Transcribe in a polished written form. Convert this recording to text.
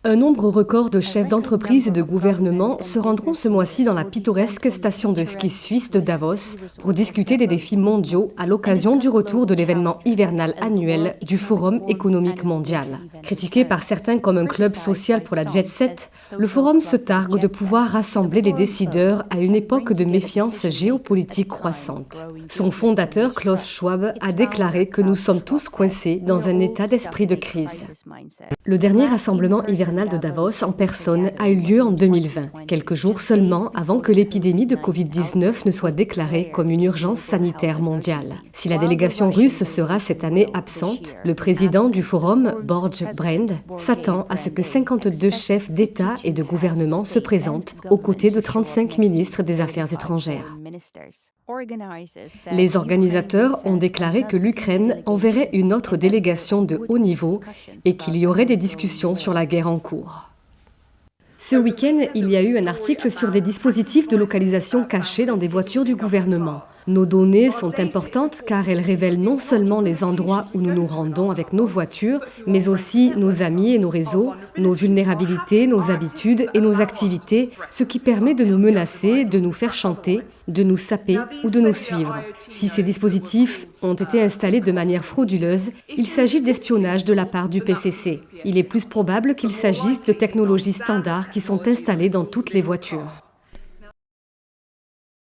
Un nombre record de chefs d'entreprise et de gouvernement se rendront ce mois-ci dans la pittoresque station de ski suisse de Davos pour discuter des défis mondiaux à l'occasion du retour de l'événement hivernal annuel du Forum économique mondial. Critiqué par certains comme un club social pour la jet-set, le Forum se targue de pouvoir rassembler les décideurs à une époque de méfiance géopolitique croissante. Son fondateur, Klaus Schwab, a déclaré que nous sommes tous coincés dans un état d'esprit de crise. Le dernier rassemblement hivernal de Davos en personne a eu lieu en 2020, quelques jours seulement avant que l'épidémie de Covid-19 ne soit déclarée comme une urgence sanitaire mondiale. Si la délégation russe sera cette année absente, le président du forum, Borge Brend, s'attend à ce que 52 chefs d'État et de gouvernement se présentent aux côtés de 35 ministres des Affaires étrangères. Les organisateurs ont déclaré que l'Ukraine enverrait une autre délégation de haut niveau et qu'il y aurait des discussions sur la guerre en cours. Ce week-end, il y a eu un article sur des dispositifs de localisation cachés dans des voitures du gouvernement. Nos données sont importantes car elles révèlent non seulement les endroits où nous nous rendons avec nos voitures, mais aussi nos amis et nos réseaux, nos vulnérabilités, nos habitudes et nos activités, ce qui permet de nous menacer, de nous faire chanter, de nous saper ou de nous suivre. Si ces dispositifs ont été installés de manière frauduleuse, il s'agit d'espionnage de la part du PCC. Il est plus probable qu'il s'agisse de technologies standards qui sont installées dans toutes les voitures.